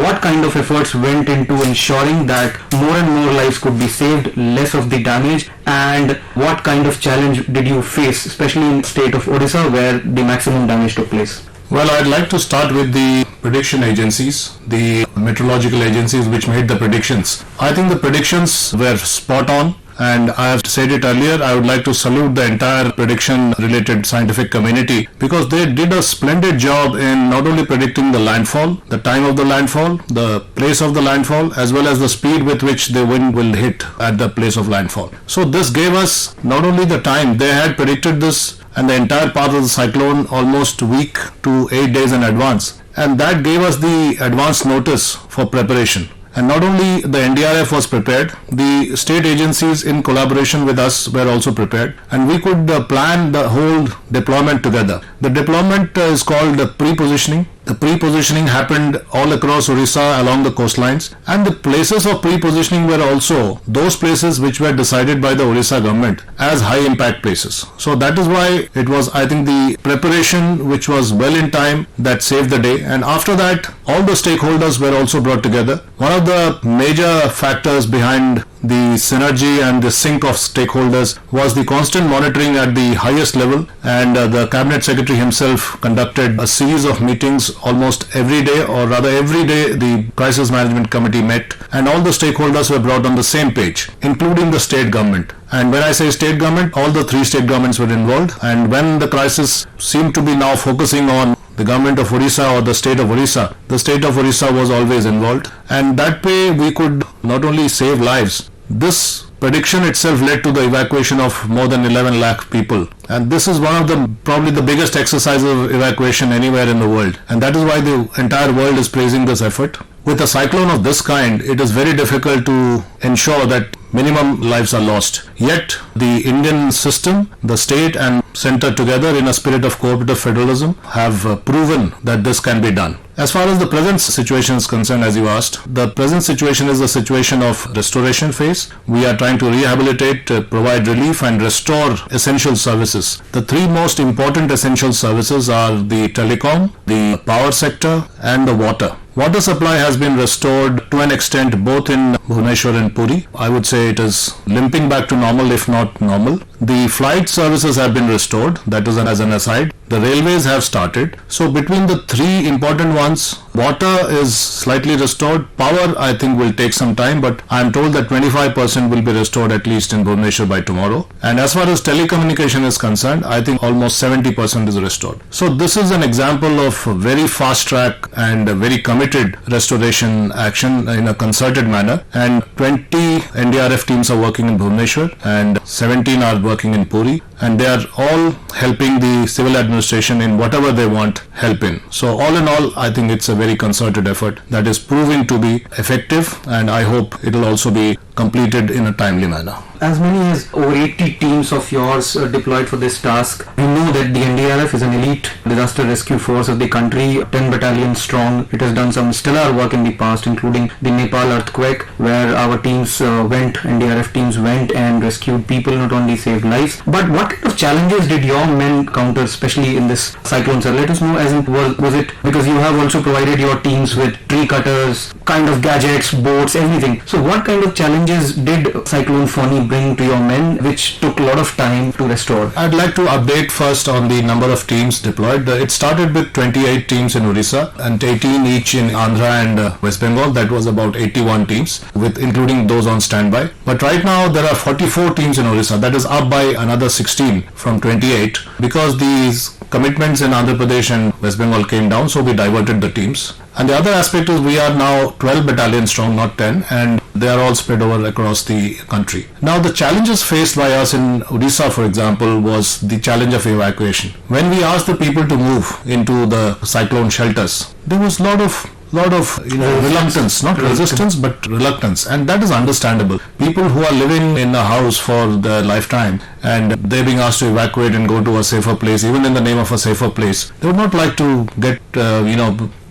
what kind of efforts went into ensuring that more and more lives could be saved, less of the damage, and what kind of challenge did you face, especially in the state of Odisha where the maximum damage took place? Well, I'd like to start with the prediction agencies, the meteorological agencies which made the predictions. I think the predictions were spot on. And I have said it earlier, I would like to salute the entire prediction related scientific community because they did a splendid job in not only predicting the landfall, the time of the landfall, the place of the landfall, as well as the speed with which the wind will hit at the place of landfall. So this gave us not only the time, they had predicted this and the entire path of the cyclone almost a week to 8 days in advance. And that gave us the advance notice for preparation. And not only the NDRF was prepared, the state agencies in collaboration with us were also prepared, and we could plan the whole deployment together. The deployment is called pre-positioning. The pre-positioning happened all across Odisha along the coastlines, and the places of pre-positioning were also those places which were decided by the Odisha government as high impact places. So that is why it was, I think, the preparation which was well in time that saved the day, and after that all the stakeholders were also brought together. One of the major factors behind the synergy and the sync of stakeholders was the constant monitoring at the highest level, and the cabinet secretary himself conducted a series of meetings almost every day, or rather every day the crisis management committee met and all the stakeholders were brought on the same page, including the state government. And when I say state government, all the three state governments were involved, and when the crisis seemed to be now focusing on the government of Odisha or the state of Odisha was always involved, and that way we could not only save lives. This prediction itself led to the evacuation of more than 11 lakh people, and this is one of the probably the biggest exercises of evacuation anywhere in the world, and that is why the entire world is praising this effort. With a cyclone of this kind, it is very difficult to ensure that minimum lives are lost. Yet the Indian system, the state and center together in a spirit of cooperative federalism have proven that this can be done. As far as the present situation is concerned, as you asked, the present situation is a situation of restoration phase. We are trying to rehabilitate, provide relief and restore essential services. The three most important essential services are the telecom, the power sector and the water. Water supply has been restored to an extent both in Bhubaneswar and Puri. I would say it is limping back to normal, if not normal. The flight services have been restored, that is as an aside. The railways have started. So between the three important ones, water is slightly restored. Power, I think, will take some time, but I am told that 25% will be restored at least in Bhubaneswar by tomorrow. And as far as telecommunication is concerned, I think almost 70% is restored. So this is an example of very fast track and very committed restoration action in a concerted manner. And 20 NDRF teams are working in Bhubaneswar and 17 are working in Puri, and they are all helping the civil administration in whatever they want help in. So all in all, I think it's a very concerted effort that is proving to be effective, and I hope it will also be completed in a timely manner. As many as over 80 teams of yours deployed for this task. We know that the NDRF is an elite disaster rescue force of the country, 10 battalions strong. It has done some stellar work in the past, including the Nepal earthquake, where our teams NDRF teams went and rescued people, not only saved lives. But what kind of challenges did your men encounter, especially in this cyclone, sir? Let us know, as in, was it because you have also provided your teams with tree cutters, kind of gadgets, boats, everything. So what kind of challenges did Cyclone Fani bring to your men, which took a lot of time to restore? I'd like to update first on the number of teams deployed. It started with 28 teams in Odisha and 18 each in Andhra and West Bengal. That was about 81 teams, with including those on standby. But right now there are 44 teams in Odisha. That is up by another 16 from 28, because these commitments in Andhra Pradesh and West Bengal came down, so we diverted the teams. And the other aspect is we are now 12 battalions strong, not 10, and they are all spread over across the country. Now the challenges faced by us in Odisha, for example, was the challenge of evacuation. When we asked the people to move into the cyclone shelters, there was a lot of reluctance, not resistance but reluctance, and that is understandable. People who are living in a house for their lifetime and they're being asked to evacuate and go to a safer place, even in the name of a safer place, they would not like to get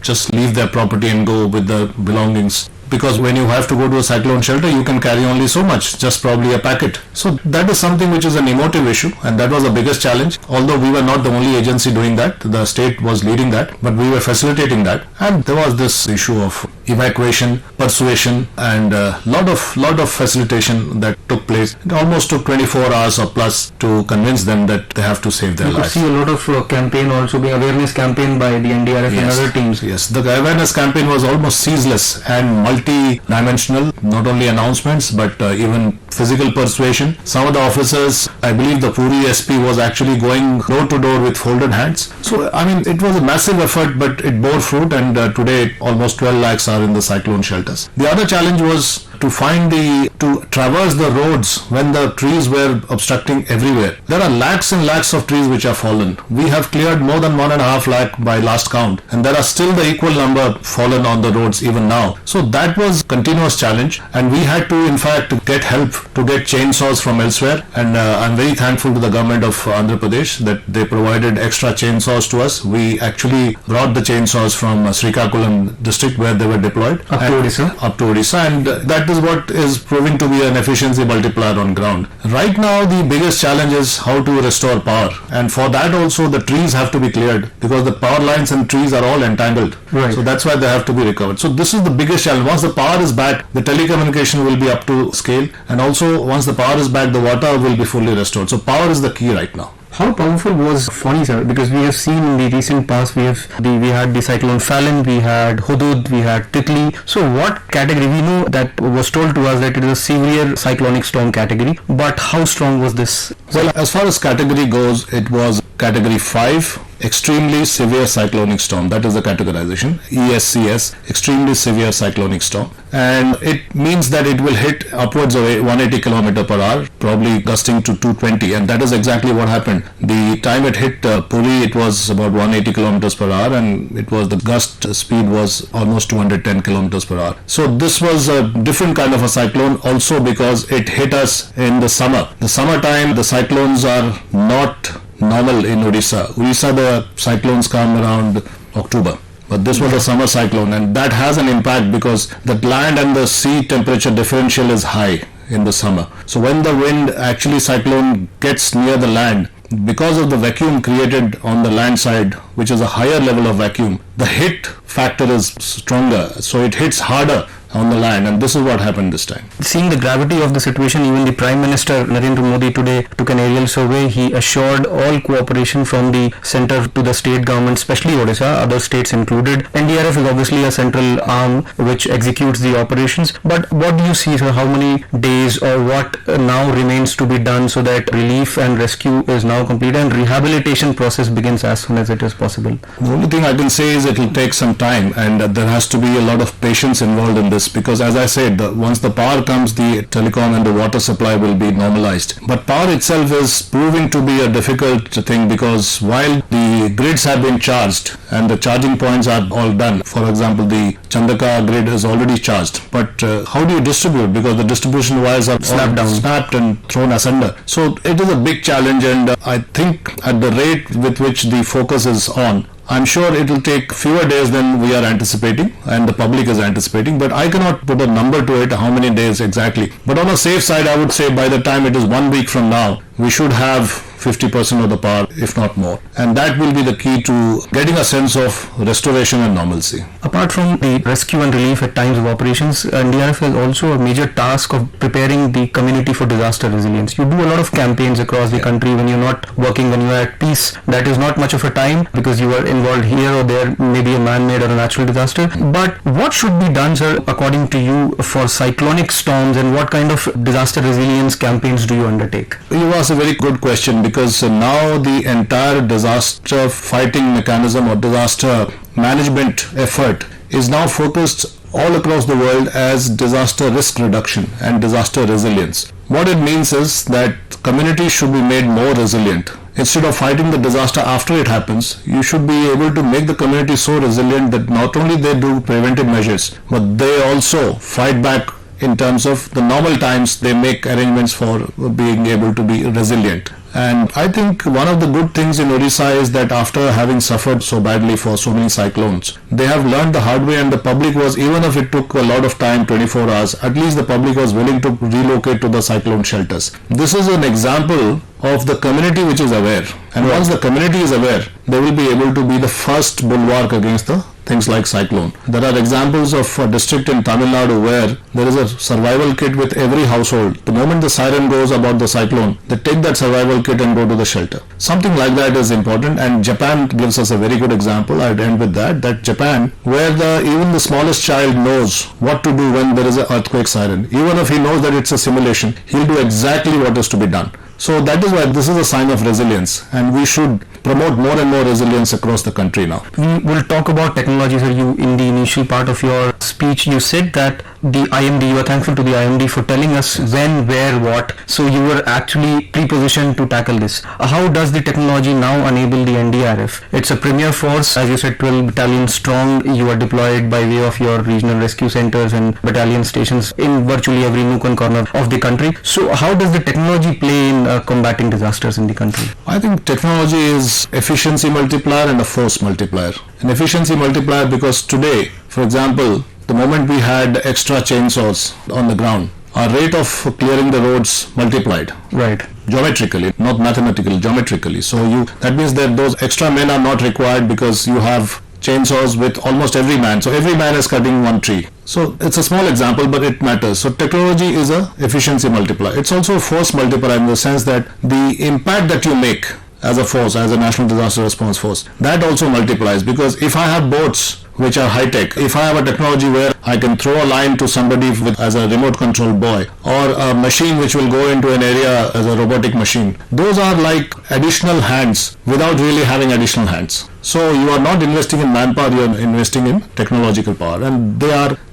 just leave their property and go with the belongings, because when you have to go to a cyclone shelter, you can carry only so much, just probably a packet. So that is something which is an emotive issue, and that was the biggest challenge. Although we were not the only agency doing that, the state was leading that, but we were facilitating that. And there was this issue of evacuation, persuasion, and lot of facilitation that took place. It almost took 24 hours or plus to convince them that they have to save their You could lives. see a lot of campaign also being awareness campaign by the NDRF and other teams. Yes, the awareness campaign was almost ceaseless and multi-dimensional, not only announcements but even physical persuasion. Some of the officers, I believe the Puri SP was actually going door to door with folded hands. So, I mean, it was a massive effort, but it bore fruit, and today almost 12 lakhs are in the cyclone shelters. The other challenge was to traverse the roads when the trees were obstructing everywhere. There are lakhs and lakhs of trees which have fallen. We have cleared more than 1.5 lakh by last count, and there are still the equal number fallen on the roads even now. So that was a continuous challenge, and we had to in fact get help to get chainsaws from elsewhere, and I'm very thankful to the government of Andhra Pradesh that they provided extra chainsaws to us. We actually brought the chainsaws from Srikakulam district where they were deployed Up to Odisha, and that is what is proving to be an efficiency multiplier on ground. Right now the biggest challenge is how to restore power, and for that also the trees have to be cleared because the power lines and trees are all entangled. Right. So that's why they have to be recovered. So this is the biggest challenge. Once the power is back, the telecommunication will be up to scale, and also once the power is back, the water will be fully restored. So power is the key right now. How powerful was Fani, sir? Because we have seen in the recent past, we had the cyclone Fallon, we had Hudud, we had Titli. So what category? We know that was told to us that it is a severe cyclonic storm category, but how strong was this? Well, as far as category goes, it was category 5, extremely severe cyclonic storm. That is the categorization. ESCS, extremely severe cyclonic storm. And it means that it will hit upwards of 180 km per hour, probably gusting to 220. And that is exactly what happened. The time it hit Puri, it was about 180 km per hour, and it was the gust speed was almost 210 km per hour. So this was a different kind of a cyclone also because it hit us in the summer. The summertime, the cyclones are not normal in Odisha. Odisha, the cyclones come around October. But this was a summer cyclone, and that has an impact because the land and the sea temperature differential is high in the summer. So when the wind actually cyclone gets near the land, because of the vacuum created on the land side, which is a higher level of vacuum, the hit factor is stronger. So it hits harder on the land, and this is what happened this time. Seeing the gravity of the situation, even the Prime Minister Narendra Modi today took an aerial survey. He assured all cooperation from the centre to the state government, especially Odisha, other states included. NDRF is obviously a central arm which executes the operations. But what do you see, sir? How many days or what now remains to be done so that relief and rescue is now complete and rehabilitation process begins as soon as it is possible? The only thing I can say is it will take some time, and there has to be a lot of patience involved in this. Because as I said, once the power comes, the telecom and the water supply will be normalized. But power itself is proving to be a difficult thing because while the grids have been charged and the charging points are all done, for example, the Chandaka grid is already charged. But how do you distribute? Because the distribution wires are snapped and thrown asunder. So it is a big challenge, and I think at the rate with which the focus is on, I'm sure it will take fewer days than we are anticipating and the public is anticipating, but I cannot put a number to it, how many days exactly. But on a safe side, I would say by the time it is 1 week from now, we should have 50% of the power, if not more. And that will be the key to getting a sense of restoration and normalcy. Apart from the rescue and relief at times of operations, NDRF has also a major task of preparing the community for disaster resilience. You do a lot of campaigns across the country when you're not working, when you are at peace. That is not much of a time because you are involved here or there, maybe a man-made or a natural disaster. But what should be done, sir, according to you, for cyclonic storms, and what kind of disaster resilience campaigns do you undertake? You asked a very good question because now the entire disaster fighting mechanism or disaster management effort is now focused all across the world as disaster risk reduction and disaster resilience. What it means is that communities should be made more resilient. Instead of fighting the disaster after it happens, you should be able to make the community so resilient that not only they do preventive measures, but they also fight back in terms of the normal times. They make arrangements for being able to be resilient. And I think one of the good things in Odisha is that after having suffered so badly for so many cyclones, they have learned the hard way, and the public was, even if it took a lot of time, 24 hours, at least the public was willing to relocate to the cyclone shelters. This is an example of the community which is aware. And once the community is aware, they will be able to be the first bulwark against the things like cyclone. There are examples of a district in Tamil Nadu where there is a survival kit with every household. The moment the siren goes about the cyclone, they take that survival kit and go to the shelter. Something like that is important, and Japan gives us a very good example. I'd end with that Japan, where even the smallest child knows what to do when there is an earthquake siren. Even if he knows that it's a simulation, he'll do exactly what is to be done. So that is why this is a sign of resilience, and we should promote more and more resilience across the country now. We will talk about technology. So you, in the initial part of your speech, you said that the IMD, you are thankful to the IMD for telling us when, where, what. So you were actually pre-positioned to tackle this. How does the technology now enable the NDRF? It's a premier force, as you said, 12 battalions strong. You are deployed by way of your regional rescue centers and battalion stations in virtually every nook and corner of the country. So how does the technology play in combating disasters in the country? I think technology is efficiency multiplier and a force multiplier. An efficiency multiplier because today, for example, the moment we had extra chainsaws on the ground, our rate of clearing the roads multiplied. Right. Geometrically, not mathematically, geometrically. So that means that those extra men are not required because you have chainsaws with almost every man. So every man is cutting one tree. So it's a small example, but it matters. So technology is a efficiency multiplier. It's also a force multiplier in the sense that the impact that you make as a force, as a national disaster response force, that also multiplies, because if I have boats which are high-tech, if I have a technology where I can throw a line to somebody as a remote control boy, or a machine which will go into an area as a robotic machine, those are like additional hands without really having additional hands. So you are not investing in manpower, you are investing in technological power, and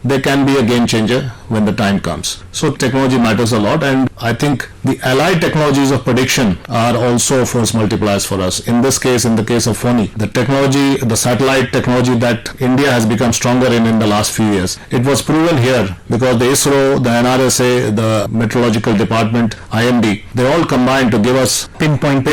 they can be a game changer when the time comes. So technology matters a lot, and I think the allied technologies of prediction are also force multipliers for us. In this case, in the case of FONI, the technology, the satellite technology that India has become stronger in the last few years, it was proven here because the ISRO, the NRSA, the Meteorological Department, IMD, they all combined to give us pinpoint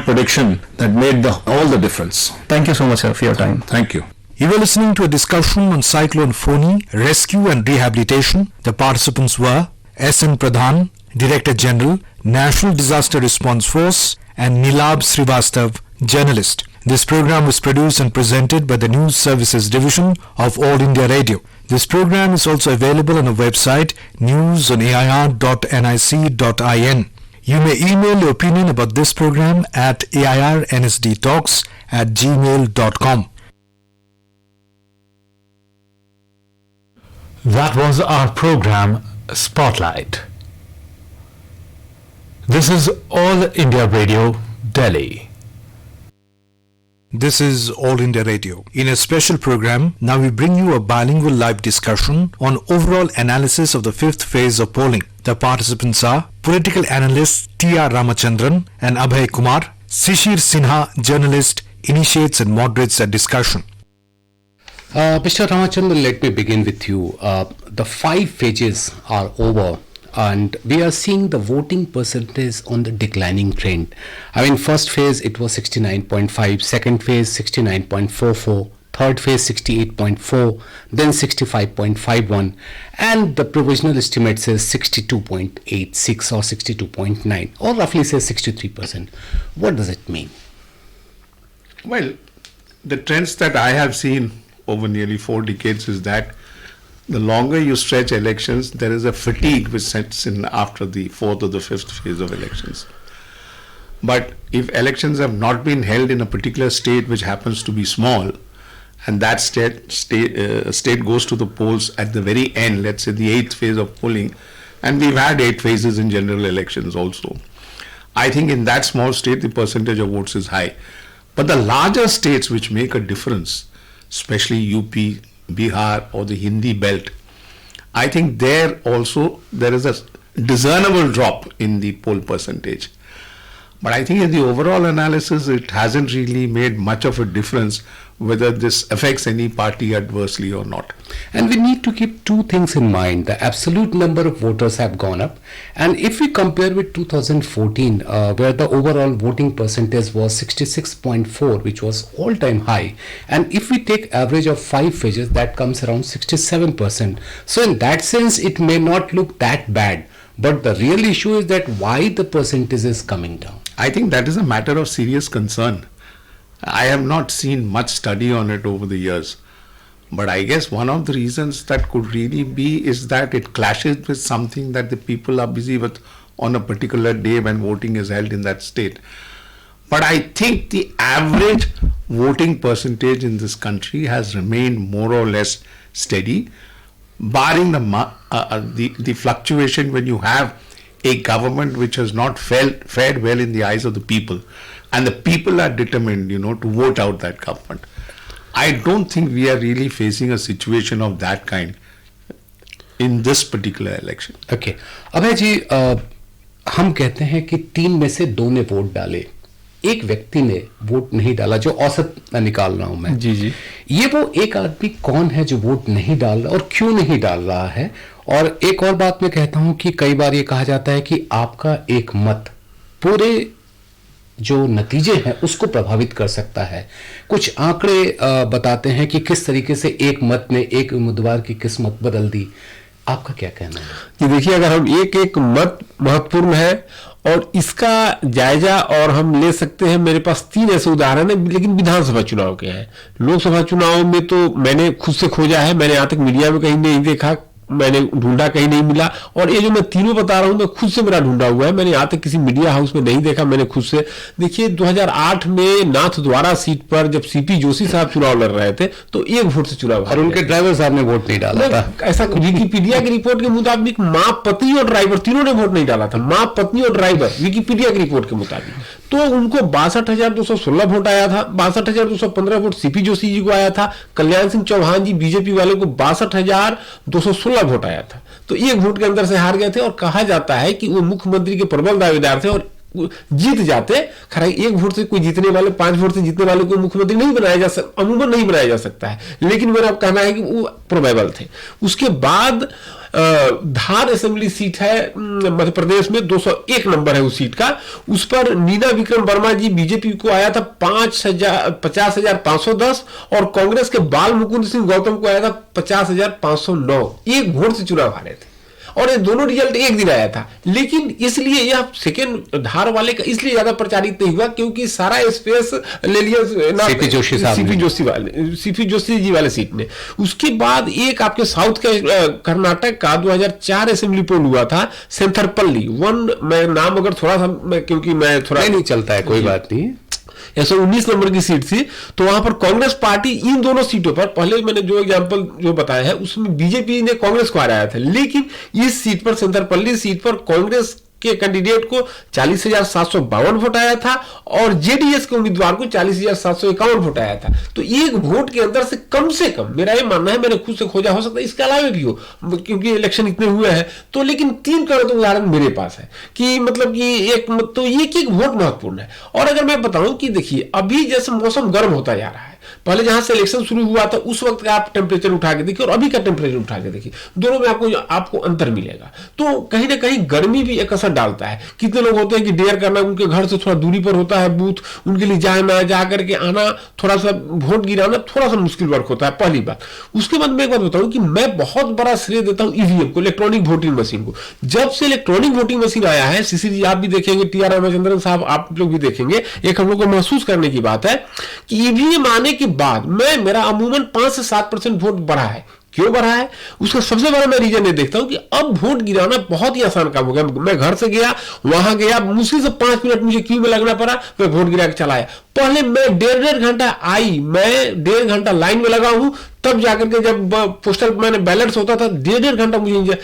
prediction that made all the difference. Thank you so much, sir, for your time. Thank you. You were listening to a discussion on Cyclone Foni, rescue and rehabilitation. The participants were S.N. Pradhan, Director General, National Disaster Response Force, and Nilab Srivastav, journalist. This program was produced and presented by the News Services Division of All India Radio. This program is also available on our website newsonair.nic.in. You may email your opinion about this program at airnsdtalks@gmail.com. That was our program Spotlight. This is All India Radio, Delhi. This is All India Radio. In a special program, now we bring you a bilingual live discussion on overall analysis of the fifth phase of polling. The participants are political analyst T.R. Ramachandran and Abhay Kumar. Shishir Sinha, journalist, initiates and moderates the discussion. Mr. Ramachandran, let me begin with you. The 5 phases are over, and we are seeing the voting percentage on the declining trend. I mean, first phase it was 69.5, second phase 69.44, third phase 68.4, then 65.51, and the provisional estimate says 62.86 or 62.9, or roughly says 63%. What does it mean? Well, the trends that I have seen over nearly 4 decades is that the longer you stretch elections, there is a fatigue which sets in after the 4th or the 5th phase of elections. But if elections have not been held in a particular state which happens to be small, and that state goes to the polls at the very end, let's say the 8th phase of polling, and we've had 8 phases in general elections also, I think in that small state the percentage of votes is high. But the larger states which make a difference, especially UP, Bihar or the Hindi belt, I think there also there is a discernible drop in the poll percentage. But I think in the overall analysis, it hasn't really made much of a difference whether this affects any party adversely or not. And we need to keep two things in mind. The absolute number of voters have gone up. And if we compare with 2014, where the overall voting percentage was 66.4, which was all-time high. And if we take average of 5 phases, that comes around 67%. So in that sense, it may not look that bad. But the real issue is that why the percentage is coming down. I think that is a matter of serious concern. I have not seen much study on it over the years. But I guess one of the reasons that could really be is that it clashes with something that the people are busy with on a particular day when voting is held in that state. But I think the average voting percentage in this country has remained more or less steady, barring the fluctuation when you have a government which has not fared well in the eyes of the people, and the people are determined, to vote out that government. I don't think we are really facing a situation of that kind in this particular election. Okay. अभय जी, हम कहते हैं कि 3 में से 2 ने vote डाले, एक व्यक्ति ने वोट नहीं डाला, जो औसत मैं निकाल रहा हूं मैं। जी। ये वो एक आदमी कौन है जो वोट नहीं डाल रहा और क्यों नहीं डाल रहा है? और एक और बात मैं कहता हूं कि कई बार ये कहा जाता है कि आपका एक मत पूरे जो नतीजे हैं उसको प्रभावित कर सकता है। कुछ आंकड़े बताते हैं कि किस तरीके से एक मत ने एक उम्मीदवार की किस्मत बदल दी। आपका क्या कहना है? कि देखिए, अगर हम एक मत महत्वपूर्ण है और इसका जायजा और हम ले सकते हैं। मेरे पास 3 ऐसे उदाहरण है, लेकिन विधानसभा चुनाव के हैं। लोकसभा चुनाव में तो मैंने खुद से खोजा है, मैंने यहाँ तक मीडिया में कहीं नहीं देखा, मैंने ढूंढा, कहीं नहीं मिला। और ये जो मैं तीनों बता रहा हूं, मैं खुद से मेरा ढूंढा हुआ है, मैंने यहाँ तक किसी मीडिया हाउस में नहीं देखा, मैंने खुद से। देखिए, 2008 में नाथद्वारा सीट पर जब सीपी जोशी साहब चुनाव लड़ रहे थे तो 1 वोट से चुनाव, और उनके ड्राइवर साहब ने वोट नहीं डाला था। ऐसा विकिपीडिया की रिपोर्ट के मुताबिक मां, पत्नी और ड्राइवर तीनों ने वोट नहीं डाला था। मां, पत्नी और ड्राइवर, विकिपीडिया की रिपोर्ट के मुताबिक। तो उनको 62,216 वोट आया था, 62,215 वोट सीपी जोशी जी को आया था। कल्याण सिंह चौहान जी बीजेपी वाले को 62,216 वोट आया था। तो 1 वोट के अंदर से हार गए थे। और कहा जाता है कि वो मुख्यमंत्री के प्रबल दावेदार थे और जीत जाते। खैर, 1 वोट से कोई जीतने वाले, 5 वोट से जीतने वाले को मुख्यमंत्री नहीं बनाया जा सकता, अमूमन नहीं बनाया जा सकता है। लेकिन मेरा कहना है कि वो प्रोबेबल थे। उसके बाद धार असेंबली सीट है मध्य प्रदेश में, 201 नंबर है उस सीट का। उस पर नीना विक्रम वर्मा जी बीजेपी को आया था 50,510 और कांग्रेस के बाल मुकुंद सिंह गौतम को आया था 50,509। 1 वोट से चुनाव हारे थे और ये दोनों रिजल्ट एक दिन आया था। लेकिन इसलिए यह सेकेंड धार वाले का इसलिए ज्यादा प्रचारित नहीं हुआ क्योंकि सारा स्पेस ले लिया सीपी जोशी जी वाले सीट ने। उसके बाद एक आपके साउथ के कर्नाटक का 2004 असेंबली पोल हुआ था, सेंथरपल्ली मैं नाम अगर थोड़ा सा क्योंकि मैं थोड़ा नहीं चलता है, कोई बात नहीं। 119 नंबर की सीट थी। तो वहां पर कांग्रेस पार्टी इन दोनों सीटों पर, पहले मैंने जो एग्जांपल जो बताया है उसमें बीजेपी ने कांग्रेस को हराया था। लेकिन इस सीट पर, सेंथरपल्ली सीट पर, कांग्रेस के कैंडिडेट को 40,752 वोट आया था और जेडीएस के उम्मीदवार को 40,751 वोट आया था। तो 1 वोट के अंदर से कम, मेरा ये मानना है, मैंने खुद से खोजा, हो सकता है इसके अलावा भी हो क्योंकि इलेक्शन इतने हुए हैं। तो लेकिन 3 करोड़ उदाहरण मेरे पास है कि मतलब कि एक वोट महत्वपूर्ण है। और अगर मैं बताऊं कि देखिए, अभी जैसे मौसम गर्म होता जा रहा है, पहले जहां से इलेक्शन शुरू हुआ था उस वक्त का आप टेम्परेचर उठा के देखिए और अभी का टेम्परेचर उठा के देखिए, दोनों में आपको अंतर मिलेगा। तो कहीं ना कहीं गर्मी भी एक असर डालता है। कितने लोग होते हैं कि डेयर करना, उनके घर से थोड़ा दूरी पर होता है बूथ, उनके लिए जा करके आना, थोड़ा सा वोट गिराना थोड़ा सा मुश्किल वर्क होता है, पहली बात। उसके बाद मैं एक बात बताऊं कि मैं बहुत बड़ा श्रेय देता हूं ईवीएम को, इलेक्ट्रॉनिक वोटिंग मशीन को। जब से इलेक्ट्रॉनिक वोटिंग मशीन आया है, सीसी जी आप भी देखेंगे, टी.आर. रामचंद्रन साहब आप लोग भी देखेंगे, एक हम लोग को महसूस करने की बात है कि ईवीएम आने के बाद मेरा अमूमन 5 से 7% वोट बढ़ा है। क्यों बढ़ा है? उसका सबसे बड़ा मैं रीजन ये देखता हूं कि अब वोट गिराना बहुत ही आसान काम हो गया। मैं घर से गया, वहां गया, मुश्किल से 5 मिनट मुझे क्यू में लगना पड़ा, मैं वोट गिरा के चला आया। पहले मैं 1.5 घंटा मैं 1.5 घंटा लाइन में लगा हूं, तब जाकर के जब पोस्टल मैंने बैलेट्स होता था 1.5 घंटा मुझे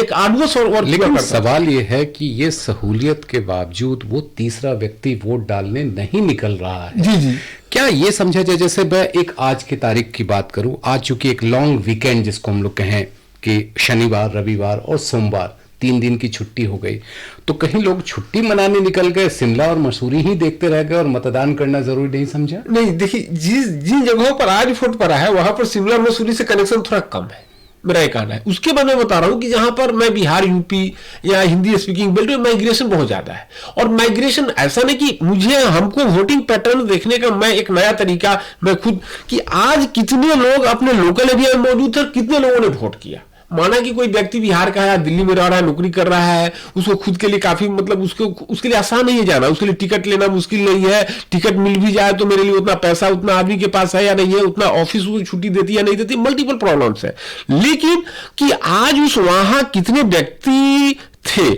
एक आर्डुअस और लेकिन सवाल यह है कि ये सहूलियत के बावजूद वो तीसरा व्यक्ति वोट डालने नहीं निकल रहा है। जी। क्या ये समझा जाए, जैसे मैं एक आज की तारीख की बात करूं, आज चूंकि एक लॉन्ग वीकेंड जिसको हम लोग कहें कि शनिवार, रविवार और सोमवार 3 दिन की छुट्टी हो गई, तो कहीं लोग छुट्टी मनाने निकल गए, शिमला और मसूरी ही देखते रह गए और मतदान करना जरूरी नहीं समझा? नहीं, देखिए जिन जगहों पर आज वोट पड़ा है वहां पर शिमला मसूरी से कनेक्शन थोड़ा कम है, मेरा ये कहना है। उसके बाद मैं बता रहा हूं कि जहां पर मैं बिहार, यूपी या हिंदी स्पीकिंग बेल्ट में माइग्रेशन बहुत ज्यादा है। और माइग्रेशन ऐसा नहीं कि मुझे हमको वोटिंग पैटर्न देखने का मैं एक नया तरीका मैं खुद कि आज कितने लोग अपने लोकल एरिया में मौजूद थे, कितने लोगों ने वोट किया। माना कि कोई व्यक्ति बिहार का है, दिल्ली में रह रहा है, नौकरी कर रहा है, उसको खुद के लिए काफी मतलब उसके लिए आसान नहीं है जाना, उसके लिए टिकट लेना मुश्किल नहीं है। टिकट मिल भी जाए तो मेरे लिए उतना पैसा उतना आदमी के पास है या नहीं है, उतना ऑफिस को छुट्टी देती या नहीं देती, मल्टीपल प्रॉब्लम्स है। लेकिन कि आज उस वहां कितने व्यक्ति थे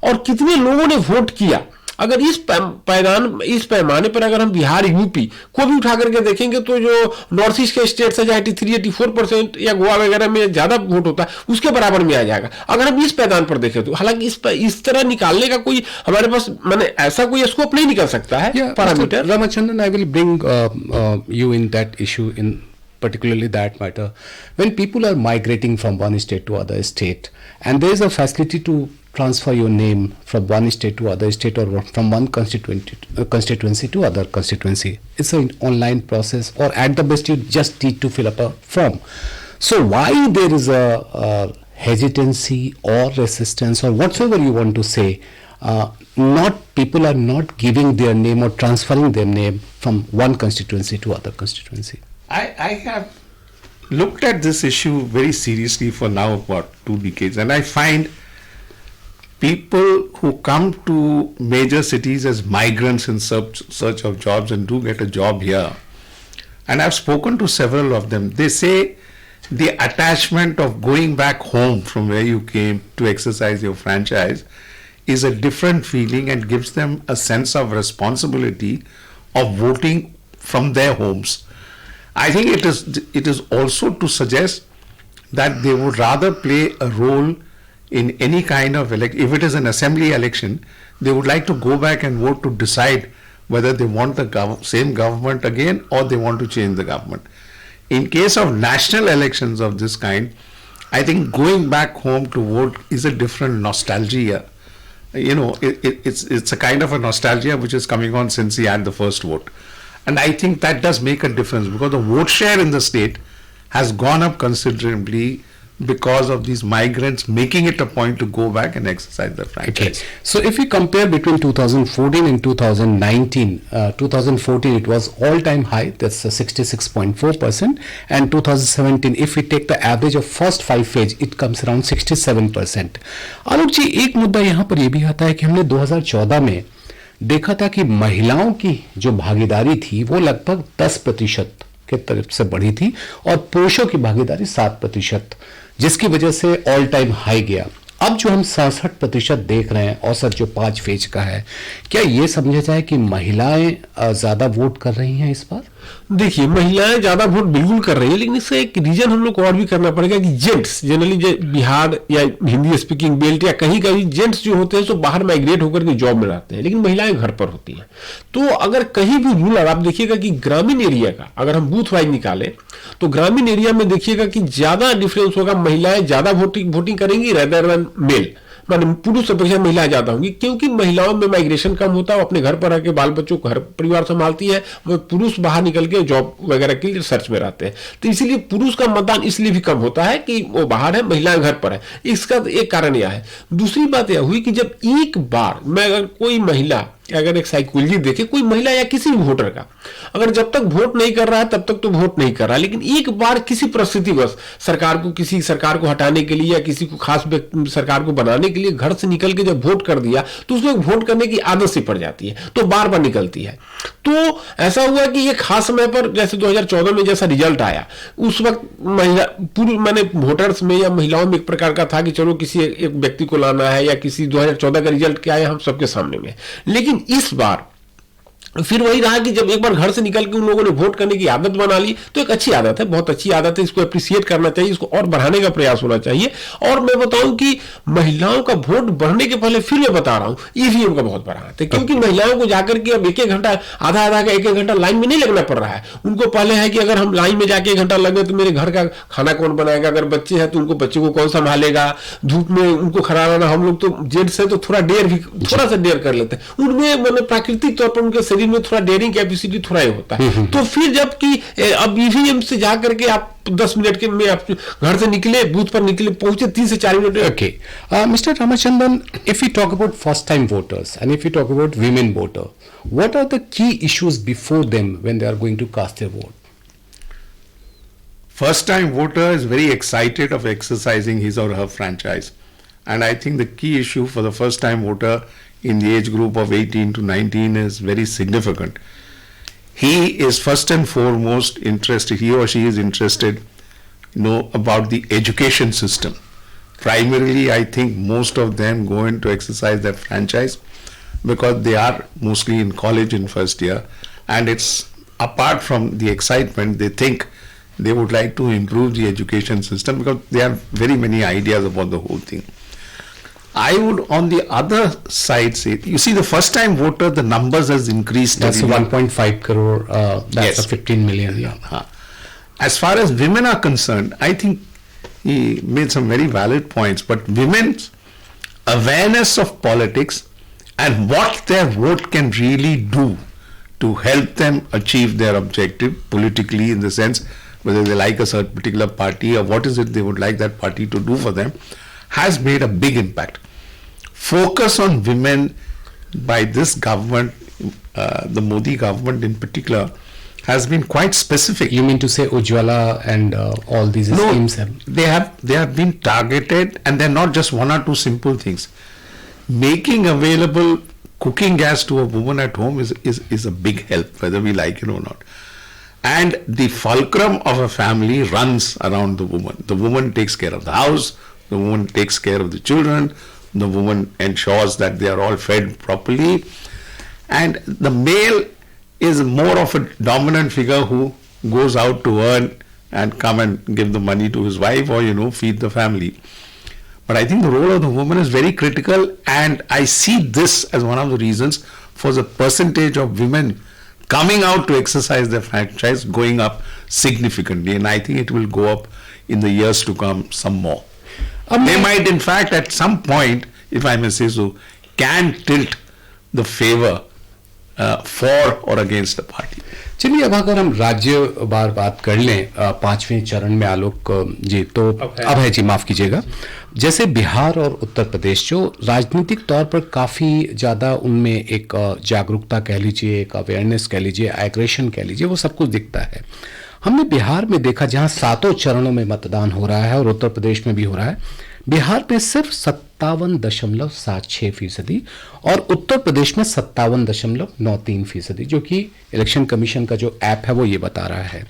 और कितने लोगों ने वोट किया, अगर इस पैमाने पर अगर हम बिहार, यूपी को भी उठा करके देखेंगे तो जो नॉर्थ ईस्ट के स्टेट्स है, 83-84% या गोवा वगैरह में ज्यादा वोट होता है, उसके बराबर में आ जाएगा अगर हम इस पैमाने पर देखें तो। हालांकि इस तरह निकालने का कोई हमारे पास माने ऐसा कोई स्कोप नहीं निकल सकता है parameter. Ramachandran, I will bring you in that issue, in particularly that matter. When people are migrating from one state to other state, and there is a facility to transfer your name from one state to other state or from one constituency to other constituency, it's an online process, or at the best you just need to fill up a form. So why there is a hesitancy or resistance or whatsoever you want to say, not people are not giving their name or transferring their name from one constituency to other constituency? I have looked at this issue very seriously for now about 2 decades, and I find people who come to major cities as migrants in search of jobs and do get a job here, and I've spoken to several of them, they say the attachment of going back home from where you came to exercise your franchise is a different feeling and gives them a sense of responsibility of voting from their homes. I think it is also to suggest that they would rather play a role in any kind of election. If it is an assembly election, they would like to go back and vote to decide whether they want the same government again or they want to change the government. In case of national elections of this kind, I think going back home to vote is a different nostalgia. You know, it's a kind of a nostalgia which is coming on since he had the first vote. And I think that does make a difference because the vote share in the state has gone up considerably because of these migrants making it a point to go back and exercise their franchise. Okay. So if we compare between 2014 and 2019, 2014 it was all-time high, that's 66.4%, and 2017 if we take the average of first 5 phase, it comes around 67%. आलोक जी, एक मुद्दा यहाँ पर ये भी आता है कि हमने 2014 में देखा था कि महिलाओं की जो भागीदारी थी वो लगभग 10% के तरफ से बढ़ी थी और पुरुषों की भागीदारी 7%, जिसकी वजह से ऑल टाइम हाई गया। अब जो हम 67% देख रहे हैं औसत जो 5 फेज का है, क्या ये समझा जाए कि महिलाएं ज्यादा वोट कर रही हैं इस बार? देखिए, महिलाएं ज्यादा वोट बिल्कुल कर रही है, लेकिन इसका एक रीजन हम लोग को और भी करना पड़ेगा कि जेंट्स जनरली बिहार या हिंदी स्पीकिंग बेल्ट या कहीं कहीं जेंट्स जो होते हैं तो बाहर माइग्रेट होकर के जॉब में रहते हैं, लेकिन महिलाएं घर पर होती हैं। तो अगर कहीं भी रूरल आप देखिएगा कि ग्रामीण एरिया का अगर हम बूथ वाइज निकालें तो ग्रामीण एरिया में देखिएगा कि ज्यादा डिफरेंस होगा, महिलाएं ज्यादा वोटिंग करेंगी रेदर देन मेल, माने पुरुष अपेक्षा महिलाएं ज्यादा होंगी, क्योंकि महिलाओं में माइग्रेशन कम होता है, वो अपने घर पर रहकर बाल बच्चों को घर परिवार संभालती है, वो पुरुष बाहर निकल के जॉब वगैरह के लिए सर्च में रहते हैं। तो इसीलिए पुरुष का मतदान इसलिए भी कम होता है कि वो बाहर है, महिलाएं घर पर है। इसका एक कारण यह है। दूसरी बात यह हुई कि जब एक बार मैं अगर कोई महिला अगर एक साइकोलॉजी देखे, कोई महिला या किसी भी वोटर का अगर जब तक वोट नहीं कर रहा है तब तक तो वोट नहीं कर रहा, लेकिन एक बार किसी परिस्थितिवश किसी सरकार को हटाने के लिए या किसी को खास सरकार को बनाने के लिए घर से निकल के जब वोट कर दिया तो उसको वोट करने की आदत सी पड़ जाती है, तो बार बार निकलती है। तो ऐसा हुआ कि एक खास समय पर जैसे 2014 में जैसा रिजल्ट आया, उस वक्त महिला पूर्व मैंने वोटर्स में या महिलाओं में एक प्रकार का था कि चलो किसी एक व्यक्ति को लाना है, या किसी 2014 का रिजल्ट क्या है हम सबके सामने में। लेकिन इस बार फिर वही रहा कि जब एक बार घर से निकल के उन लोगों ने वोट करने की आदत बना ली, तो एक अच्छी आदत है, बहुत अच्छी आदत है, इसको अप्रिशिएट करना चाहिए, इसको और बढ़ाने का प्रयास होना चाहिए। और मैं बताऊं कि महिलाओं का वोट बढ़ने के पहले फिर मैं बता रहा हूं ईवीएम का बहुत बड़ा हाथ है, क्योंकि महिलाओं को जाकर के अब एक एक घंटा, आधा आधा का एक एक घंटा लाइन में नहीं लगना पड़ रहा है। उनको पहले है कि अगर हम लाइन में जाके 1 घंटा लगे तो मेरे घर का खाना कौन बनाएगा, अगर बच्चे हैं तो उनको बच्चे को कौन संभालेगा, धूप में उनको खड़ा रहना, हम लोग तो जेंट्स है तो थोड़ा सा डेयर कर लेते हैं, उनमें मैंने प्राकृतिक तौर पर उनके शरीर में थोड़ा डेयरिंग कैपेसिटी थोड़ा ही होता है। तो फिर जबकि अब ईवीएम से जाकर के आप 10 मिनट के में आप घर से निकले, बूथ पर निकले, पहुंचे 3 से 4 minute. Okay. Mr. Ramachandran, if we talk about first-time voters and if we talk about women voter, what are the key issues before them when they are going to cast their vote? First time voter is very excited of exercising his or her franchise, and I think the key issue for the first time voter in the age group of 18 to 19 is very significant. He is first and foremost interested, he or she is interested, about the education system. Primarily, I think most of them go in to exercise their franchise because they are mostly in college in first year, and it's apart from the excitement, they think they would like to improve the education system because there are very many ideas about the whole thing. I would on the other side say, you see the first time voter, the numbers has increased. That's 1.5 crore, that's Yes. a 15 million. Yeah. As far as women are concerned, I think he made some very valid points, but women's awareness of politics and what their vote can really do to help them achieve their objective politically, in the sense whether they like a certain particular party or what is it they would like that party to do for them, has made a big impact. Focus on women by this government, the Modi government in particular, has been quite specific. You mean to say Ujjwala and all these schemes have? They have been targeted, and they're not just one or two simple things. Making available cooking gas to a woman at home is a big help, whether we like it or not. And the fulcrum of a family runs around the woman. The woman takes care of the house, the woman takes care of the children, the woman ensures that they are all fed properly, and the male is more of a dominant figure who goes out to earn and come and give the money to his wife or feed the family. But I think the role of the woman is very critical, and I see this as one of the reasons for the percentage of women coming out to exercise their franchise going up significantly, and I think it will go up in the years to come some more. They might in fact at some point, if I may say so, can tilt the favor for or against the party. चलिए, अब अगर हम राज्य बार बात कर लें 5वें चरण में आलोक जी, तो अब है जी, माफ कीजिएगा, जैसे बिहार और उत्तर प्रदेश जो राजनीतिक तौर पर काफ़ी ज़्यादा उनमें एक जागरूकता कह लीजिए, एक अवेयरनेस कह लीजिए, एग्रेशन कह लीजिए, वो सब कुछ दिखता है। हमने बिहार में देखा जहां 7 चरणों में मतदान हो रहा है और उत्तर प्रदेश में भी हो रहा है, बिहार में सिर्फ 57.76% और उत्तर प्रदेश में 57.93%, जो कि इलेक्शन कमीशन का जो ऐप है वो ये बता रहा है।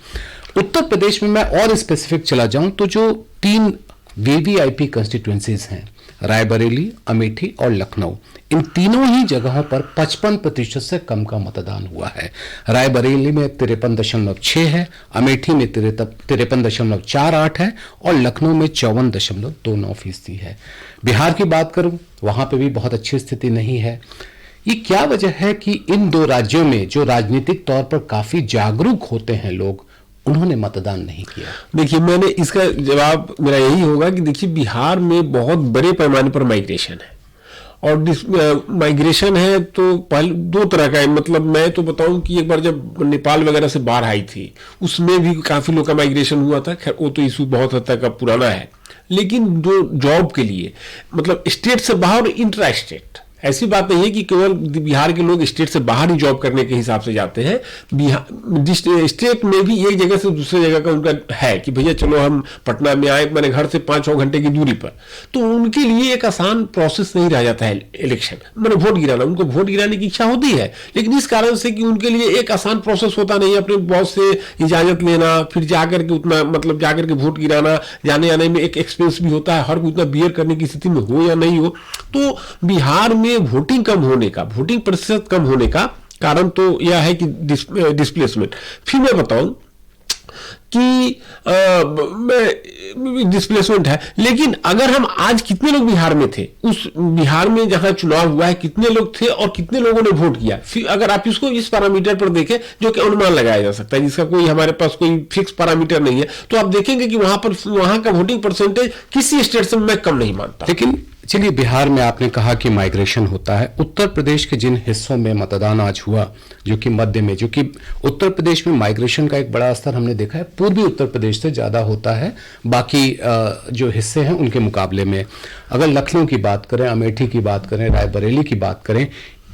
उत्तर प्रदेश में मैं और स्पेसिफिक चला जाऊं तो जो 3 वीवीआईपी कंस्टिट्यूएंसीज हैं, रायबरेली, अमेठी और लखनऊ, इन तीनों ही जगहों पर 55% से कम का मतदान हुआ है। रायबरेली में 53.6 है, अमेठी में 53.48 है और लखनऊ में 54.29% है। बिहार की बात करूं, वहां पे भी बहुत अच्छी स्थिति नहीं है। ये क्या वजह है कि इन 2 राज्यों में जो राजनीतिक तौर पर काफी जागरूक होते हैं लोग, उन्होंने मतदान नहीं किया? देखिए, मैंने इसका जवाब मेरा यही होगा कि देखिए, बिहार में बहुत बड़े पैमाने पर माइग्रेशन है, और माइग्रेशन है तो पहले 2 तरह का है। मतलब मैं तो बताऊं कि एक बार जब नेपाल वगैरह से बाढ़ आई थी, उसमें भी काफी लोग का माइग्रेशन हुआ था। खैर वो तो इशू बहुत हद तक पुराना है, लेकिन जो जॉब के लिए, मतलब स्टेट से बाहर, इंट्रा स्टेट, ऐसी बात नहीं है कि केवल बिहार के लोग स्टेट से बाहर ही जॉब करने के हिसाब से जाते हैं। बिहार स्टेट में भी एक जगह से दूसरे जगह का उनका है कि भैया चलो हम पटना में आए, मैंने घर से 5-6 घंटे की दूरी पर, तो उनके लिए एक आसान प्रोसेस नहीं रह जाता है इलेक्शन, मैंने वोट गिराना। उनको वोट गिराने की इच्छा होती है, लेकिन इस कारण से कि उनके लिए एक आसान प्रोसेस होता नहीं है, अपने बॉस से इजाजत लेना, फिर जाकर के उतना मतलब जाकर के वोट गिराना, जाने आने में एक एक्सपेंस भी होता है, हर कोई उतना बियर करने की स्थिति में हो या नहीं हो। तो बिहार में वोटिंग कम होने का, वोटिंग प्रतिशत कम होने का कारण तो यह है कि डिस्प्लेसमेंट। फिर मैं बताऊं कि डिस्प्लेसमेंट है, लेकिन अगर हम आज कितने लोग बिहार में थे, उस बिहार में जहां चुनाव हुआ है कितने लोग थे और कितने लोगों ने वोट किया, फिर अगर आप इसको इस पैरामीटर पर देखें जो कि अनुमान लगाया जा सकता है, जिसका कोई हमारे पास कोई फिक्स पैरामीटर नहीं है, तो आप देखेंगे कि वहां का वोटिंग परसेंटेज किसी स्टेट से मैं कम नहीं मानता। लेकिन चलिए, बिहार में आपने कहा कि माइग्रेशन होता है। उत्तर प्रदेश के जिन हिस्सों में मतदान आज हुआ, जो कि मध्य में, जो कि उत्तर प्रदेश में माइग्रेशन का एक बड़ा स्तर हमने देखा है, पूर्वी उत्तर प्रदेश से ज़्यादा होता है बाकी जो हिस्से हैं उनके मुकाबले में। अगर लखनऊ की बात करें, अमेठी की बात करें, रायबरेली की बात करें,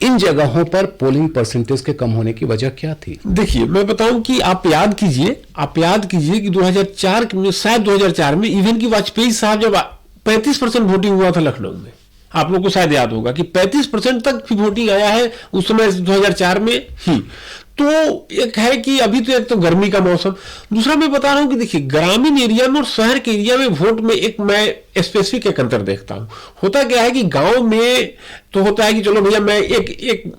इन जगहों पर पोलिंग परसेंटेज के कम होने की वजह क्या थी? देखिए, मैं बताऊं कि आप याद कीजिए कि 2004 में, शायद 2004 में इवन की वाजपेयी साहब जब 35% वोटिंग हुआ था लखनऊ में, आप लोग को शायद याद होगा कि 35% तक भी वोटिंग आया है उस समय 2004 में ही। तो एक है कि अभी तो एक तो गर्मी का मौसम, दूसरा मैं बता रहा हूं कि देखिए ग्रामीण एरिया में और शहर के एरिया में वोट में एक मैं स्पेसिफिक एक अंतर देखता हूं। होता क्या है कि गांव में तो होता है कि चलो भैया मैं एक